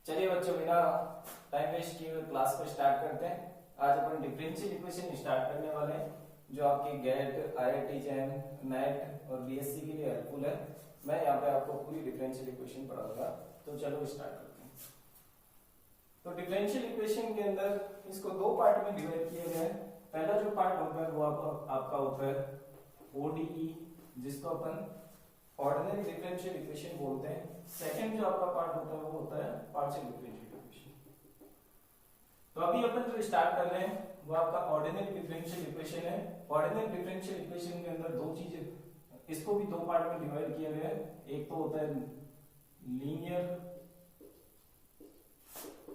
चलिए बच्चों, बिना टाइम वेस्ट किए हुए क्लास को स्टार्ट करते हैं। आज अपन डिफरेंशियल इक्वेशन स्टार्ट करने वाले हैं, जो आपके गेट, आईआईटी जैम, नेट और बीएससी के लिए हेल्पफुल है। मैं यहाँ पे आपको पूरी डिफरेंशियल इक्वेशन पढ़ाऊंगा, तो चलो स्टार्ट करते हैं। तो डिफरेंशियल इक्वेशन के अंदर इसको दो पार्ट में डिवाइड किया गया है। पहला जो पार्ट होता है वो आपका होता है ओडीई, जिसको अपन ऑर्डिनरी डिफरेंशियल इक्वेशन बोलते हैं। सेकंड जो आपका पार्ट होता है वो होता है पार्शियल डिफरेंशियल इक्वेशन। तो अभी अपन जो स्टार्ट कर रहे हैं वो आपका ऑर्डिनरी डिफरेंशियल इक्वेशन है। ऑर्डिनरी डिफरेंशियल इक्वेशन के अंदर दो चीजें, इसको भी दो पार्ट में डिवाइड किया गया है। एक तो होता है linear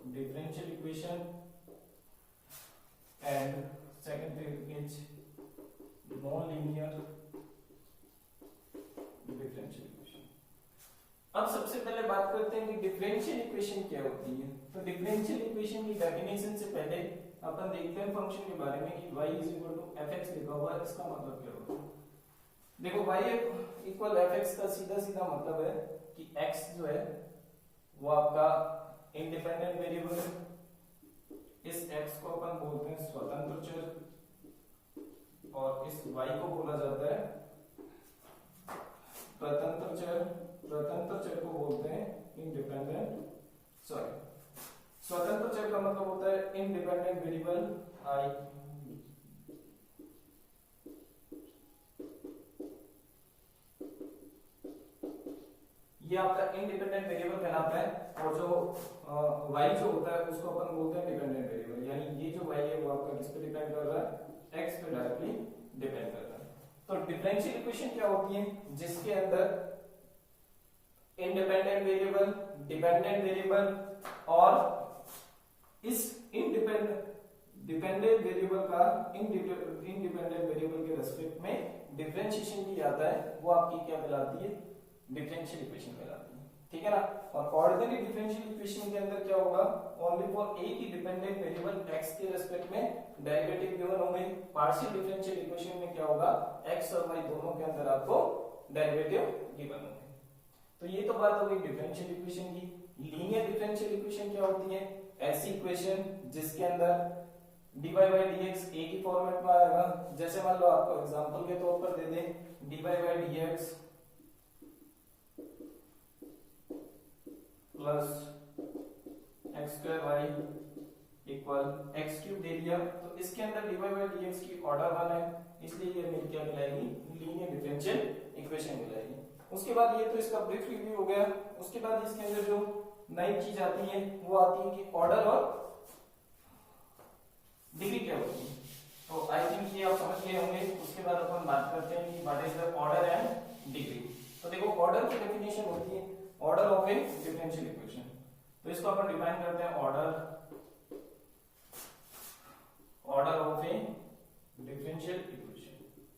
differential equation and second is non linear differential equation. अब सबसे पहले बात करते हैं कि डिफरेंशियल इक्वेशन क्या होती है। तो डिफरेंशियल इक्वेशन की डेफिनेशन से पहले अपन देखते हैं फंक्शन के बारे में कि y f(x) लिखा हुआ है, इसका मतलब क्या होता है। देखो, y इक्वल f(x) का सीधा सीधा मतलब है कि x जो है वो आपका इंडिपेंडेंट वेरिएबल है। इस x को अपन बोलते हैं स्वतंत्र चर और इस y को बोला जाता है स्वतंत्र चर। स्वतंत्र चर को बोलते हैं स्वतंत्र चर का मतलब होता है इंडिपेंडेंट वेरिएबल i। ये आपका इंडिपेंडेंट वेरिएबल कहलाता है, और जो y जो होता है उसको अपन बोलते हैं डिपेंडेंट वेरिएबल। यानी ये जो y है वो आपका किस पे डिपेंड कर रहा है, x पे डायरेक्टली डिपेंड कर रहा है। तो डिफरेंशियल इक्वेशन क्या होती है, जिसके अंदर इंडिपेंडेंट वेरिएबल, डिपेंडेंट वेरिएबल और इस डिपेंडेंट वेरिएबल का इंडिपेंडेंट वेरिएबल के रेस्पेक्ट में डिफरेंशिएशन भी आता है, वो आपकी क्या कहलाती है, डिफरेंशियल इक्वेशन कहलाती है। ठीक है ना। और ऑर्डिनरी डिफरेंशियल इक्वेशन के अंदर क्या होगा, ओनली फॉर एक ही डिपेंडेंट वेरिएबल x के रेस्पेक्ट में डेरिवेटिव गिवन होंगे। पार्शियल डिफरेंशियल इक्वेशन में क्या होगा, x और y दोनों के अंदर आपको डेरिवेटिव गिवन होंगे। तो ये तो बात हो गई डिफरेंशियल इक्वेशन की। लीनियर डिफरेंशियल इक्वेशन क्या होती है, ऐसी इक्वेशन जिसके अंदर dy by dx एक ही फॉर्मेट में आएगा। जैसे मान लो आपको एग्जांपल के तौर पर दे दे dy by dx plus x square y equal x cube दे दिया। तो इसके अंदर dy by dx की ऑर्डर 1 है, इसलिए ये मेरी क्या कहलाएगी, लीनियर डिफरेंशियल इक्वेशन कहलाएगी। उसके बाद ये तो इसका ब्रीफ रिव्यू हो गया। उसके बाद इसके अंदर जो नई चीज आती है वो आती है कि ऑर्डर और डिग्री क्या होती है। तो आई थिंक ये आप समझ गए होंगे। उसके बाद अपन बात करते हैं कि what is the order and degree. तो देखो, ऑर्डर की डेफिनेशन होती है order of a differential equation. तो इसको अपन डिफाइन करते हैं order of a differential equation.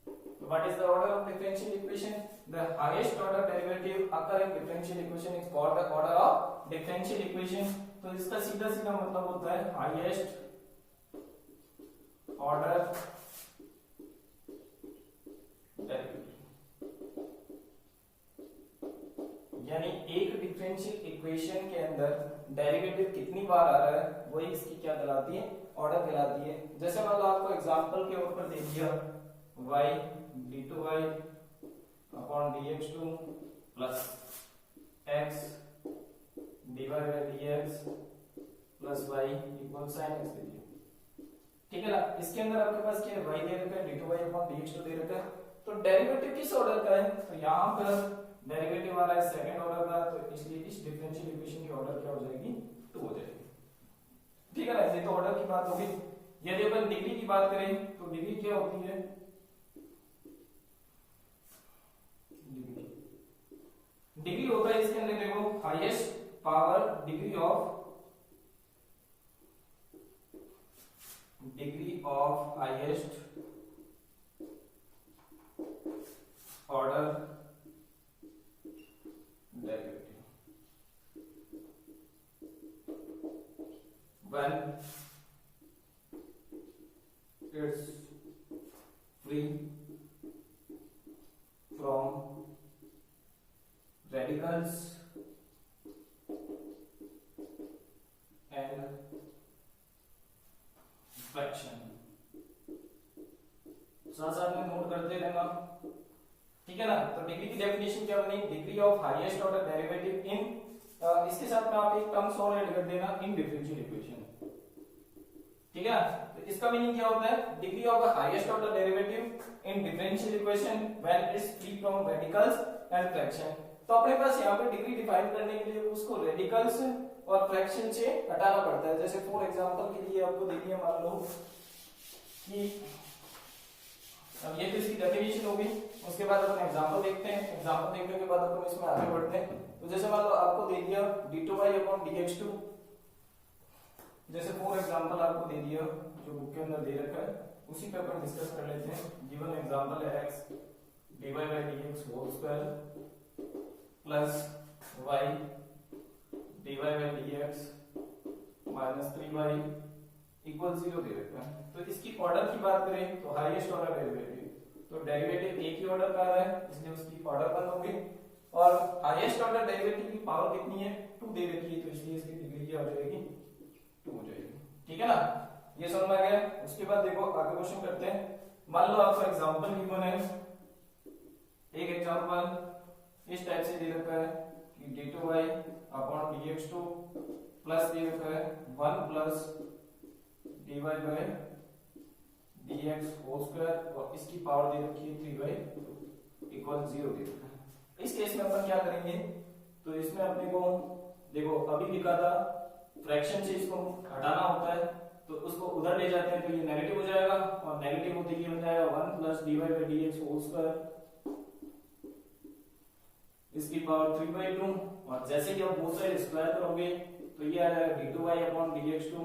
तो what is the order of differential equation, the highest order derivative occur in differential equation is called the order of differential equation। तो इसका सीधा सीधा मतलब होता है highest order derivative। यानी एक डिफरेंशियल इक्वेशन के अंदर डेरिवेटिव कितनी बार आ रहा है वही इसकी क्या कहलाती है, ऑर्डर कहलाती है। जैसे मान लो आपको एग्जांपल के ऊपर दे दिया y d2y upon dx2 plus x dy by dx plus y equal sin x दे दिया। ठीक है ना। इसके अंदर आपके पास क्या है, y दे रखा है, d2y अपॉन dx2 दे रखा है। तो डेरिवेटिव किस ऑर्डर का है, तो यहाँ पर डेरिवेटिव वाला है सेकंड ऑर्डर का, तो इसलिए इस डिफरेंशियल इक्वेशन की ऑर्डर क्या हो जाएगी, 2 हो जाएगी। ठीक है ना। ये तो ऑर्डर की बात होगी। यदि अपन डिग्री की बात करें तो डिग्री क्या होती है, डिग्री होता है इसके अंदर देखो highest power degree of highest order derivative when it's free from radicals ठीक है ना। तो डिग्री की डेफिनेशन क्या बनी, degree of highest order derivative in, इसके साथ में आप एक टर्म्स और ऐड कर देना, इन डिफरेंशियल इक्वेशन। ठीक है, तो इसका मीनिंग क्या होता है, degree of highest order derivative in differential equation when it's free from radicals and fraction. तो अपने पास यहाँ पे डिग्री डिफाइन करने के लिए उसको रेडिकल्स और फ्रैक्शन से हटाना पड़ता है। जैसे फॉर एग्जांपल के लिए आपको देखिए, मान लो कि अब ये तो इसकी डेफिनेशन होगी, उसके बाद अपन एग्जांपल देखते हैं, एग्जांपल देखने के बाद अपन इसमें आगे बढ़ते हैं। तो जैसे मान लो आपको दे दिया d2y/dx2, जैसे फॉर एग्जांपल आपको दे दिया जो बुक के अंदर दे रखा है उसी पे अपन डिस्कस कर लेते हैं। गिवन एग्जांपल है x dy/dx whole square plus y dy/dx minus 3y equal 0 दे रखा है। तो इसकी ऑर्डर की बात करें तो हाईएस्ट ऑर्डर डेरिवेटिव, तो डेरिवेटिव एक ही ऑर्डर का है इसलिए उसकी ऑर्डर 1 होगी, और हाईएस्ट ऑर्डर डेरिवेटिव की पावर कितनी है, 2 दे रखी है, तो इसलिए इसकी डिग्री क्या हो जाएगी, 2 हो जाएगी। ठीक है ना, ये समझ में आ गया। उसके बाद देखो आगे क्वेश्चन करते हैं। मान लो आपको एग्जांपल गिवन है, एक एग्जांपल इस टाइप से दे रखा है कि d2y/dx2 प्लस दे रखा है 1 प्लस dy/dx होल स्क्वायर और इसकी पावर दे रखी है 3y इक्वल 0 दे रखा है। इस केस में अपन क्या करेंगे, तो इसमें अपने को देखो अभी लिखा था फ्रैक्शन से इसको हटाना होता है, तो उसको उधर ले जाते हैं तो ये नेगेटिव हो जाएगा, और नेगेटिव होते ही हो जाएगा 1 प्लस dy/dx होल स्क्वायर इसकी पावर 3/2, और जैसे कि आप बहुत सारे स्क्वायर करोगे तो ये आ जाएगा d2y/dx2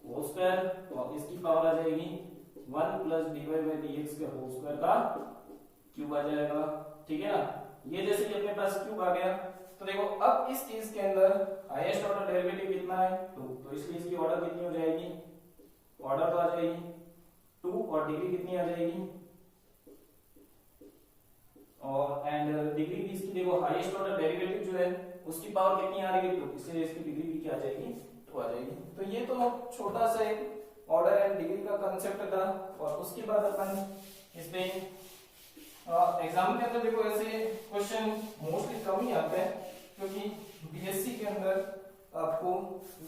होल स्क्वायर और इसकी पावर आ जाएगी 1 प्लस dy/dx का होल स्क्वायर का क्यूब आ जाएगा। ठीक है ना, ये जैसे कि अपने पास क्यूब आ गया, तो देखो अब इस केस के अंदर हाईएस्ट ऑर्डर डेरिवेटिव कितना है 2, तो इसलिए इसकी ऑर्डर कितनी हो जाएगी, ऑर्डर तो आ जाएगी 2 और डिग्री कितनी आ जाएगी, और एंड डिग्री भी इसकी देखो हाईएस्ट ऑर्डर डेरिवेटिव जो है उसकी पावर कितनी आ रही है 2, इसलिए इसकी डिग्री भी क्या आ जाएगी, 2 आ जाएगी। तो ये तो छोटा सा एक ऑर्डर एंड डिग्री का कांसेप्ट था, और उसके बाद अपन इसमें एग्जाम के अंदर देखो ऐसे क्वेश्चन मोस्टली कम ही आते हैं, क्योंकि बीएससी के अंदर आपको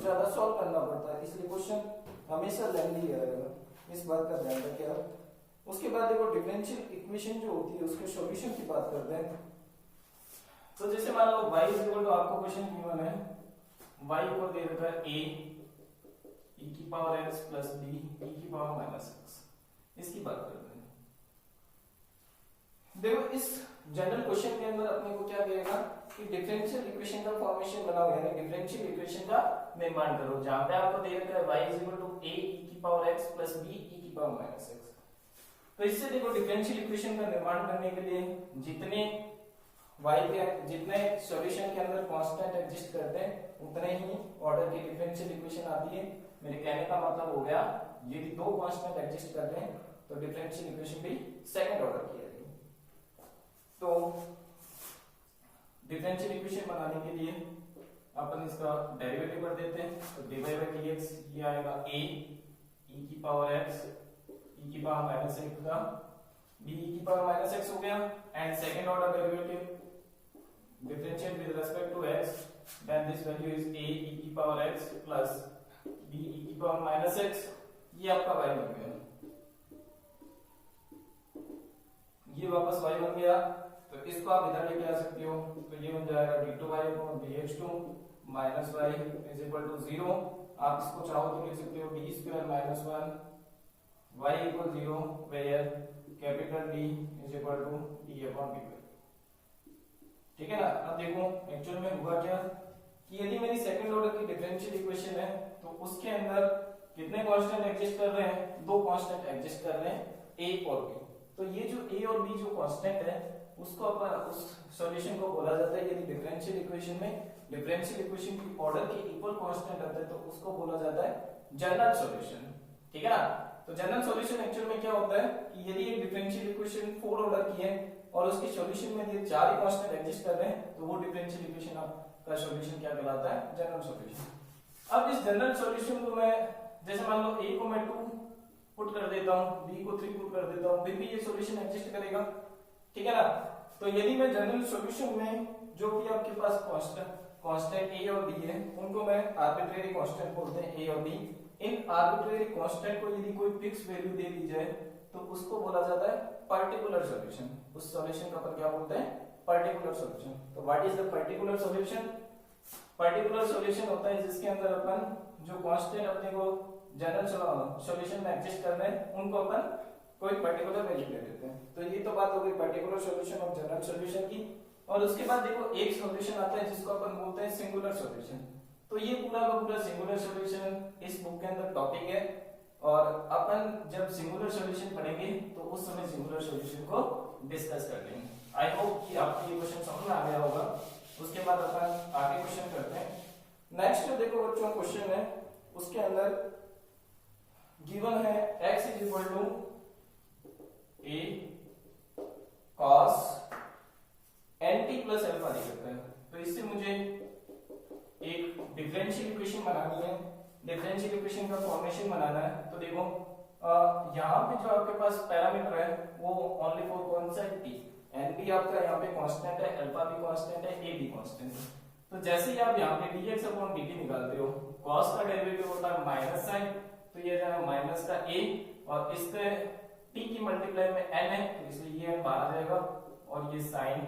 ज्यादा सॉल्व करना पड़ता है, इसलिए क्वेश्चन हमेशा लेंथी आएगा, इस बात का ध्यान रखिए आप। उसके बाद देखो डिफरेंशियल इक्वेशन जो होती है उसके सॉल्यूशन की बात करते हैं। तो जैसे मान लो y इज इक्वल टू, आपको क्वेश्चन गिवन है y ऊपर दे रखा है a e की power x plus b e की पावर माइनस x, इसकी बात करते हैं। देखो इस जनरल क्वेश्चन के अंदर अपने को क्या कहेगा कि डिफरेंशियल इक्वेशन का फॉर्मेशन बनाओ, यानी डिफरेंशियल इक्वेशन का निर्माण करो, जहां पे आपको दे रखा है y is equal to a e की power x plus b e की पावर माइनस x। तो इससे देखो डिफरेंशियल इक्वेशन का निर्माण करने के लिए जितने y के जितने सॉल्यूशन के अंदर कांस्टेंट एग्जिस्ट करते हैं उतने ही ऑर्डर की डिफरेंशियल इक्वेशन आती है। मेरे कहने का मतलब हो गया यदि 2 कांस्टेंट एग्जिस्ट करते हैं तो डिफरेंशियल इक्वेशन भी सेकंड ऑर्डर की आएगी। तो डिफरेंशियल इक्वेशन बनाने के लिए अपन इसका डेरिवेटिव कर देते हैं, तो dy/dx ये आएगा a e की पावर x e की पावर माइनस x का b e की पावर माइनस x हो गया, and second order derivative differentiate with respect to x, then this value is a e की power x plus b e की power minus x, ये आपका y बन गया, ये वापस y बन गया। तो इसको आप इधर लेके आ सकते हो, तो ये बन जाएगा d2y/dx2 minus y is equal to 0। आप इसको चाहो तो लिख सकते हो d square minus 1 y equal 0 where capital D is equal to d/dy। ठीक है ना। अब देखो एक्चुअल में हुआ क्या कि यदि मेरी सेकंड ऑर्डर की डिफरेंशियल इक्वेशन है तो उसके अंदर कितने कांस्टेंट एग्जिस्ट कर रहे हैं, 2 कांस्टेंट एग्जिस्ट कर रहे हैं a और b। तो ये जो a और b जो कांस्टेंट है उसको अपन उस सॉल्यूशन को बोला जाता है, यदि डिफरेंशियल इक्वेशन में डिफरेंशियल इक्वेशन की ऑर्डर के इक्वल कांस्टेंट आते हैं तो उसको बोला जाता है जनरल सॉल्यूशन। ठीक है ना। तो जनरल सॉल्यूशन एक्चुअल में क्या होता है कि यदि एक डिफरेंशियल इक्वेशन 4 ऑर्डर की है और उसके सॉल्यूशन में ये 4 ही कांस्टेंट एग्जिस्ट कर रहे हैं तो वो डिफरेंशियल इक्वेशन का सॉल्यूशन क्या कहलाता है, जनरल सॉल्यूशन। अब इस जनरल सॉल्यूशन को मैं जैसे मान लो a को मैं 2 पुट कर देता हूं, b को 3 पुट कर देता हूं, फिर भी ये सॉल्यूशन एग्जिस्ट करेगा। ठीक है ना। तो यदि मैं जनरल सॉल्यूशन में जो कि आपके पास कांस्टेंट ए और बी है उनको मैं आर्बिट्रेरी कांस्टेंट बोलते हैं ए और बी। इन आर्बिट्रेरी कांस्टेंट को यदि कोई फिक्स वैल्यू दे दी जाए तो उसको बोला जाता है पर्टिकुलर सॉल्यूशन। उस सॉल्यूशन का अपन क्या बोलते हैं, पर्टिकुलर सॉल्यूशन। तो what is the particular solution? Particular solution होता है जिसके अंदर अपन जो कांस्टेंट अपने को जनरल सॉल्यूशन में एडजस्ट करना है उनको अपन कोई पर्टिकुलर वैल्यू दे देते हैं। तो ये तो बात हो गई पर्टिकुलर सॉल्यूशन और जनरल सॉल्यूशन की। और उसके बाद देखो एक सॉल्यूशन आता है जिसको अपन बोलते हैं सिंगुलर सॉल्यूशन। तो ये पूरा का पूरा सिंगुलर सॉल्यूशन इस बुक के अंदर टॉपिक है और अपन जब सिंगुलर सॉल्यूशन पढ़ेंगे तो उस समय सिंगुलर सॉल्यूशन को डिस्कस कर लेंगे। आई होप कि आपको ये क्वेश्चन समझ में आ गया होगा। उसके बाद अपन आगे क्वेश्चन करते हैं। नेक्स्ट देखो बच्चों क्वेश्चन है उसके अंदर गिवन है x is equal to a cos nt plus alpha दिया जाता है। तो इससे मुझे एक डिफरेंशियल इक्वेशन बनानी है, डिफरेंशियल इक्वेशन का फॉर्मेशन बनाना है। तो देखो यहाँ पे जो आपके पास पैरामीटर है वो ओनली फॉर कौन सा है, t। n भी आपका यहाँ पे कांस्टेंट है, अल्फा भी कांस्टेंट है, a भी कांस्टेंट है। तो जैसे ही आप यहाँ पे dx अपॉन dt निकालते हो, cos का डेरिवेटिव होता है माइनस साइन, तो ये जाएगा माइनस का a और इसके t की मल्टीप्लाई में n है तो इसलिए ये बाहर आ जाएगा और ये साइन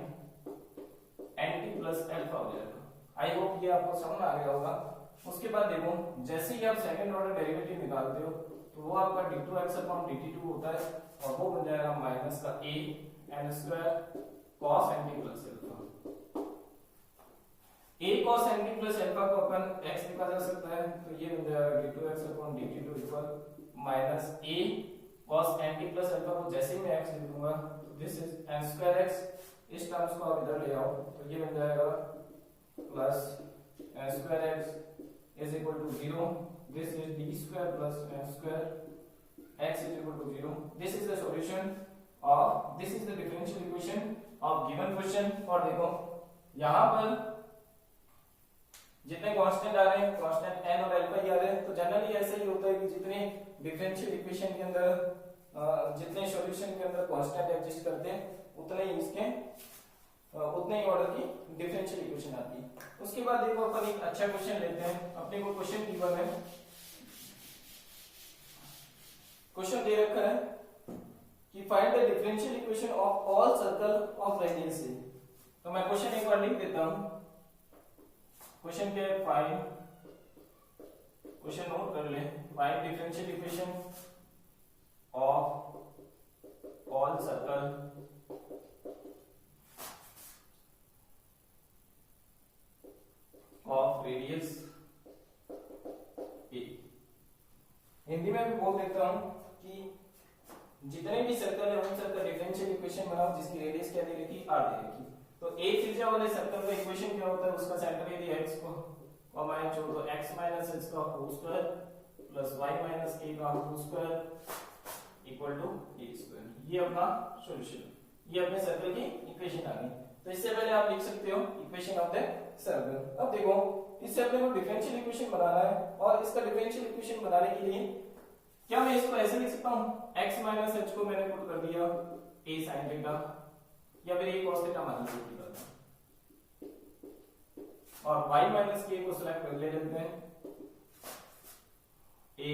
nt प्लस अल्फा हो जाएगा। आई होप ये आपको समझ आ गया होगा। उसके बाद देखो जैसे ही आप सेकंड ऑर्डर डेरिवेटिव निकालते हो तो वो आपका d2x अपॉन dt2 होता है और वो बन जाएगा माइनस का a n square cos nt plus alpha. a cos nt plus alpha को अपन x लिखा जा सकता है तो ये बन जाएगा d2x upon dt2 equal minus a cos nt plus alpha को जैसे ही मैं x लिखूंगा तो this is n square x, इस टर्म्स को आप इधर ले आओ तो ये बन जाएगा plus n square x is equal to 0, this is d square plus n square x is equal to 0। This is the solution of this is the differential equation of given question. और देखो यहां पर जितने constant आ रहे हैं constant n और alpha ही आ रहे हैं। तो जनरली ऐसा ही होता है कि जितने डिफरेंशियल इक्वेशन के अंदर जितने सॉल्यूशन के अंदर कांस्टेंट एग्जिस्ट करते हैं उतने ही इसके उतने ही ऑर्डर की डिफरेंशियल इक्वेशन आती है। उसके बाद देखो अपन एक अच्छा क्वेश्चन लेते हैं। अपने को क्वेश्चन गिवन है, क्वेश्चन दे रखा है कि find the differential equation of all circle of radius a. तो मैं क्वेश्चन एक बार लिख देता हूं। क्वेश्चन क्या है, फाइंड, क्वेश्चन नोट कर ले, find differential equation of all circle of radius a. Hindi में भी बोल देता हूं कि जितने भी सर्कल है उन सबका डिफरेंशियल इक्वेशन बनाओ जिसकी रेडियस क्या दे रखी, r दे रखी। तो एक त्रिज्या वाले सर्कल का इक्वेशन क्या होता है, उसका सेंटर यदि x को कॉमन छोड़ दो, x माइनस h का whole square plus y minus a का whole square equal to a square. ये अपना सॉल्यूशन, ये अपने सर्कल की इक्वेशन आ गई। तो इससे पहले आप लिख सकते हो इक्वेशन ऑफ द सर्कल। अब देखो इससे अपने को डिफरेंशियल इक्वेशन बनाना है और इसका डिफरेंशियल इक्वेशन बनाने के लिए क्या मैं इसको ऐसे लिख सकता हूं, x माइनस h को मैंने पुट कर दिया a sin थीटा या फिर a cos थीटा मान लीजिए और y माइनस k को सिलेक्ट कर ले लेते हैं a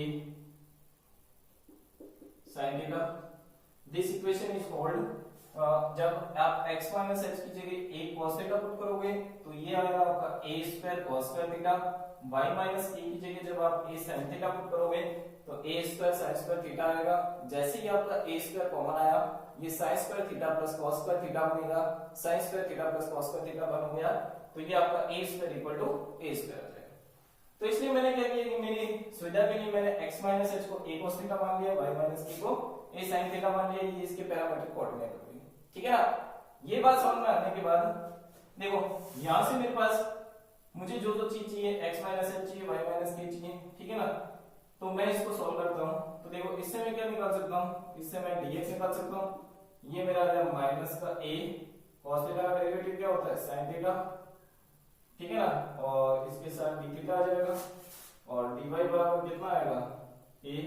sin theta. This equation is called, जब आप x माइनस h की जगह a cos थीटा पुट करोगे तो ये आएगा आपका a square cos square theta. y minus k की जगह जब आप a sin थीटा पुट करोगे तो a square sin square theta आएगा। जैसे ही आपका a स्क्वायर कॉमन आया ये sin square theta plus cos square theta बनेगा, sin square theta plus cos square theta बन गया तो ये आपका a square equal to a square आ जाएगा। तो इसलिए मैंने क्या किया कि मेरी सुविधा के लिए मैंने x माइनस h को a cos थीटा मान लिया, y माइनस k को a sin थीटा मान लिया। ये इसके पैरामीट्रिक कोऑर्डिनेट हो गए, ठीक है ना। ये बात समझ में आने के बाद देखो यहां से मेरे पास मुझे जो जो चीज चाहिए x माइनस h चाहिए, y माइनस k चाहिए, ठीक है ना। तो मैं इसको सॉल्व करता हूं। तो देखो इससे मैं क्या निकाल सकता हूं, इससे मैं dx निकाल सकता हूं। ये मेरा आ गया माइनस का a cos थीटा का डेरिवेटिव क्या होता है sin थीटा, ठीक है ना। और इसके साथ d थीटा आ जाएगा और dy बराबर कितना आएगा a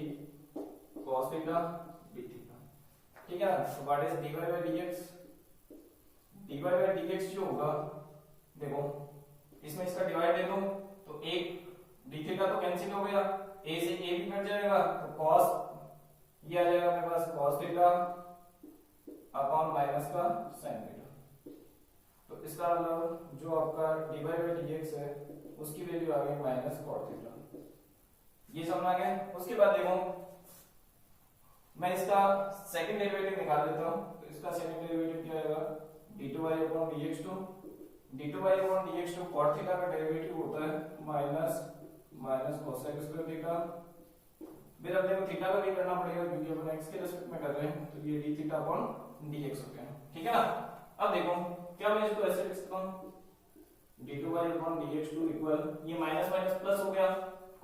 cos theta d theta, ठीक है ना। तो what is dy by dx, dy by dx जो होगा, देखो इसमें इसका डिवाइड दे दो तो एक d थीटा तो कैंसिल हो गया, a से a भी कट जाएगा तो cos ये आ जाएगा मेरे पास cos थीटा अपॉन माइनस का sin थीटा। तो इसका मतलब जो आपका dy बाई dx है उसकी वैल्यू आ गई माइनस cot थीटा। ये समझ आ गया। उसके बाद देखो मैं इसका सेकंड डेरिवेटिव निकाल लेता हूं। तो इसका सेकंड डेरिवेटिव क्या आएगा, d2y upon dx2, d2y upon dx2 cot theta का डेरिवेटिव होता है माइनस cosec स्क्वायर थीटा। फिर अब देखो थीटा का भी करना पड़ेगा क्योंकि अपन x के रेस्पेक्ट में कर रहे हैं, तो ये d थीटा अपॉन dx हो गया, ठीक है ना। अब देखो क्या मैं इसको ऐसे लिख सकता हूं, d2y अपॉन dx2 इक्वल ये माइनस माइनस प्लस हो गया,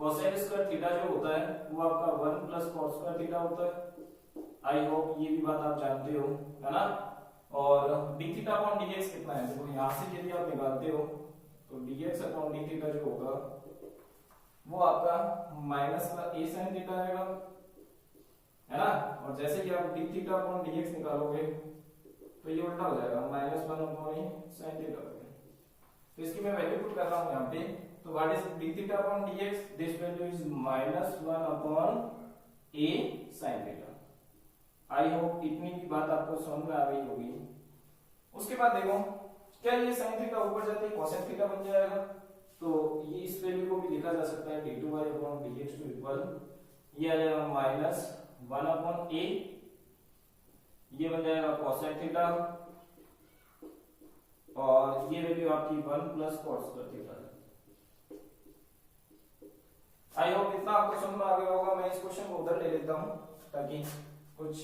cosec स्क्वायर थीटा जो होता है वो आपका 1 प्लस cos स्क्वायर थीटा होता है। आई होप ये भी बात आप जानते हो, है ना। और d थीटा अपॉन dx कितना है, देखो यहां से यदि आप निकालते हो तो dx अपॉन d थीटा जो होगा वो आपका माइनस का a sin थीटा आएगा, है ना। और जैसे कि आप d थीटा अपॉन dx निकालोगे तो ये उल्टा हो जाएगा, minus 1 upon a sin theta हो गया। तो इसकी मैं वैल्यू पुट कर रहा हूं यहां पे, तो what is d theta upon dx, this value is minus 1 upon a sin theta. I hope इतनी भी बात आपको समझ में आ गई होगी। उसके बाद देखो क्या ये sin थीटा ऊपर जाते ही cosec थीटा बन जाएगा, तो ये इस वैल्यू को भी लिखा जा सकता है d2y अपॉन dx2 इक्वल ये आ जाएगा माइनस 1 अपॉन a, ये बन जाएगा cosec थीटा और ये वैल्यू आपकी 1 प्लस cos स्क्वायर थीटा है। आई होप इतना आपको समझ में आ गया होगा। मैं इस क्वेश्चन को उधर ले लेता हूं ताकि कुछ,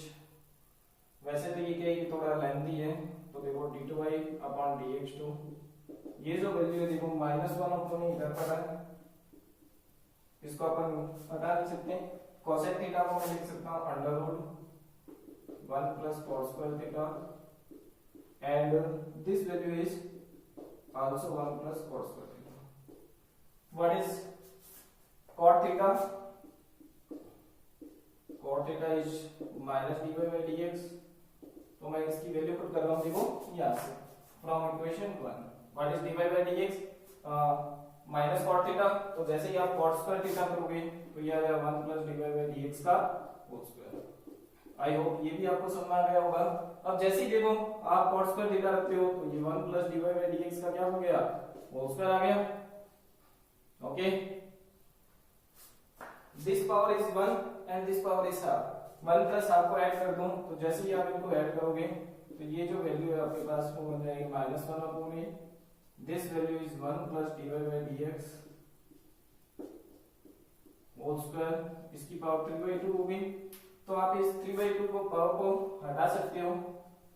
वैसे तो ये क्या है थोड़ा लेंथी है, तो देखो d2y अपॉन dx2 ये जो वैल्यू है देखो माइनस 1 अपॉन इधर पड़ा है, इसको अपन हटा नहीं सकते, cosec थीटा को मैं लिख सकता हूं under root 1 plus cos square theta and this value is also 1 plus cos square theta. What is cot theta, cot theta is minus dy by dx, तो मैं इसकी वैल्यू पुट कर रहा हूं देखो यहां से from equation 1। What is dy by dx, minus cot theta, तो जैसे ही आप cot स्क्वायर थीटा करोगे तो ये आ जाएगा 1 प्लस dy बाई dx का होल स्क्वायर। आई होप ये भी आपको समझ में आ गया होगा। अब जैसे ही देखो आप cot स्क्वायर थीटा रखते हो तो ये 1 प्लस dy बाई dx का क्या हो गया, होल स्क्वायर आ गया, okay. This power is 1 and this power is half, 1 plus half को ऐड कर दूं तो जैसे ही आप इनको ऐड करोगे तो ये जो वैल्यू है आपके पास वो बन जाएगी minus 1 upon a, this value is 1 plus dy by dx whole square, इसकी पावर 3/2 होगी। तो आप इस 3/2 को पावर को हटा सकते हो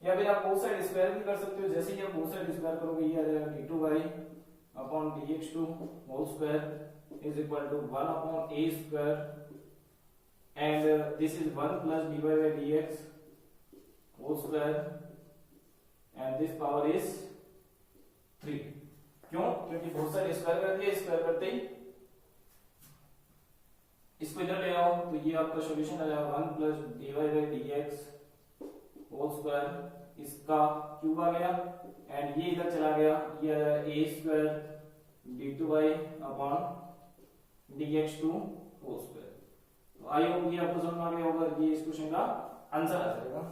या फिर आप बोथ साइड स्क्वायर भी कर सकते हो। जैसे ही आप बोथ साइड स्क्वायर करोगे ये आ जाएगा d2y upon dx2 whole square is equal to 1 upon a square and this is 1 plus dy by dx whole square and this power is 3। क्यों, क्योंकि बहुत सारे स्क्वायर कर दिया, स्क्वायर करते ही इसको इधर ले आओ तो ये आपका सॉल्यूशन आ जाएगा 1 plus dy by dx whole square, इसका क्यूब आ गया एंड ये इधर चला गया, ये आ जाएगा a square d2y upon dx2 whole square. तो आई होप ये आपको समझ में आ गया होगा, ये इस क्वेश्चन का आंसर आ जाएगा।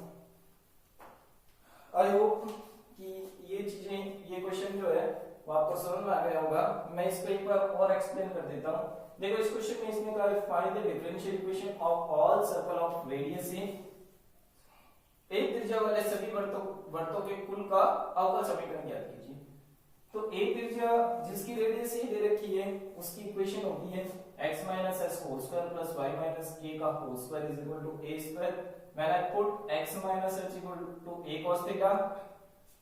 आई होप कि ये चीजें, ये क्वेश्चन जो है वो आपको समझ में आ गया होगा। मैं इसको एक बार और एक्सप्लेन कर देता हूं। देखो इस क्वेश्चन में इसने कहा find the differential equation of all circle of radius a, एक त्रिज्या वाले सभी वृत्तों के कुल का अवकल समीकरण ज्ञात कीजिए। तो एक त्रिज्या जिसकी रेडियस ए दे रखी है उसकी इक्वेशन होती है x minus s whole square plus y minus k का whole square is equal to a square। When I put x minus h equal to a cos theta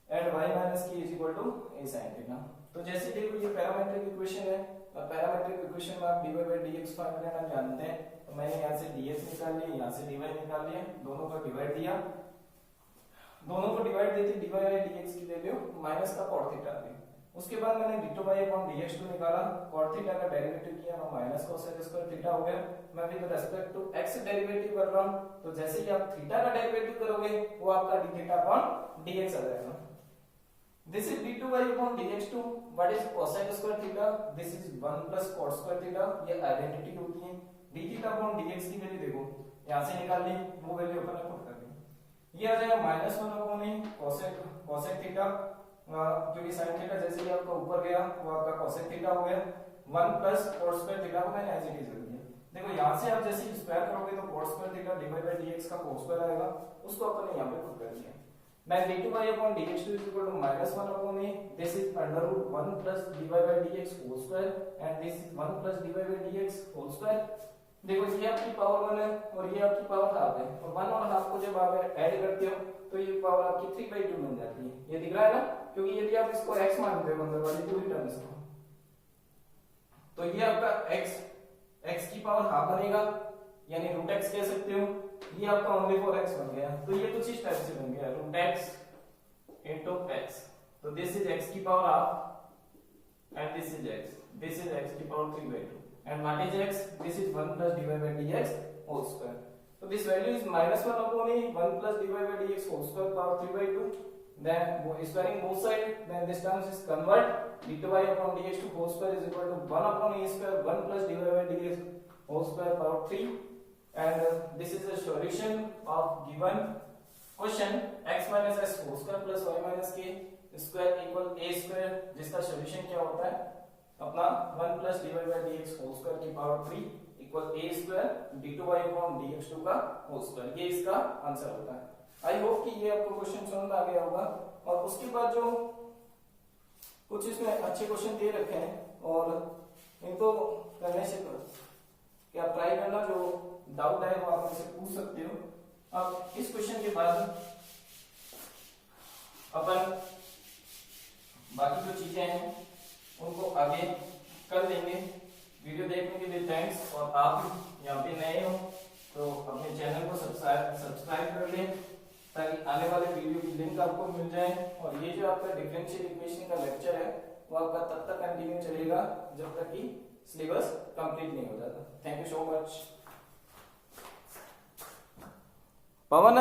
and y minus k is equal to a sin theta। तो जैसे देखो ये parametric equation है और parametric equation में आप dy by dx find करना जानते हैं, तो मैंने यहाँ से dx निकाल लिया, यहाँ से dy निकाल लिया, दोनों को डिवाइड दिया, दोनों को डिवाइड देते dy by dx की वैल्यू माइनस का cot थीटा आ गई। उसके बाद मैंने d2y अपॉन dx2 निकाला, cot थीटा का डेरिवेटिव किया तो माइनस cosec स्क्वायर थीटा हो गया। मैं with respect to x derivative कर रहा हूं, तो जैसे ही आप थीटा का डेरिवेटिव करोगे वो आपका d थीटा अपॉन dx आ जाएगा। This is d2y upon dx2. What is cosine square theta? This is 1 plus cot square theta. ये आइडेंटिटी होती है. d theta upon dx की वैल्यू देखो यहाँ से निकाल ली, वो वैल्यू अपन ने पुट कर दी. ये आ जाएगा -1 upon cosec थीटा, क्योंकि sin थीटा जैसे ही आपका ऊपर गया वो आपका cosec थीटा हो गया. 1 प्लस cot स्क्वायर थीटा को मैंने एज इट इज रख दिया. देखो यहाँ से आप जैसे स्क्वायर करोगे तो cot square theta divide by dx का cos स्क्वायर आएगा, उसको अपन ने यहाँ पे पुट कर दिया. Then d2y upon dx2 is equal to -1 upon a. This is under root 1 plus dy by dx whole square and this is 1 plus dy by dx whole square. देखो ये आपकी पावर 1 है और ये आपकी पावर हाफ है, और 1 और हाफ को जब आप ऐड करते हो तो ये पावर आपकी 3/2 बन जाती है. ये दिख रहा है ना, क्योंकि यदि आप इसको x मानते हो अंदर वाली पूरी टर्म इसको, तो ये आपका x की पावर हाफ बनेगा, यानी रूट x कह सकते हो. ये आपका ओनली फॉर x बन गया. तो ये कुछ इस टाइप से बन गया रूट x इनटू x. तो दिस इज x की power half and this is x की power 3/2. and what is x? This is 1 plus dy by dx whole square. So this value is -1 upon a 1 plus dy by dx whole square power 3/2. Then squaring both sides, then this term is convert d2y upon dx to whole square is equal to 1 upon a square 1 plus dy by dx whole square power 3. And this is the solution of given question x minus s whole square plus y minus k square equal a square, जिसका solution क्या होता है अपना 1 plus dy by dx whole square की power 3 equal a square d2y upon dx2 का whole square. ये इसका answer होता है. आई होप कि ये आपको क्वेश्चन समझ आ गया होगा. और उसके बाद जो कुछ इसमें अच्छे क्वेश्चन दे रखे हैं और इनको करने से क्या ट्राई करना, जो डाउट है वो आप मुझसे पूछ सकते हो. अब इस क्वेश्चन के बाद अपन बाकी जो चीजें हैं उनको आगे कर लेंगे. वीडियो देखने के लिए थैंक्स. और आप यहाँ पे नए हो तो अपने चैनल को सब्सक्राइब कर लें ताकि आने वाले वीडियो की लिंक आपको मिल जाए. और ये जो आपका डिफरेंशियल इक्वेशन का लेक्चर है वो आपका तब तक कंटिन्यू चलेगा जब तक कि सिलेबस कंप्लीट नहीं हो जाता. Thank you so much. Pawan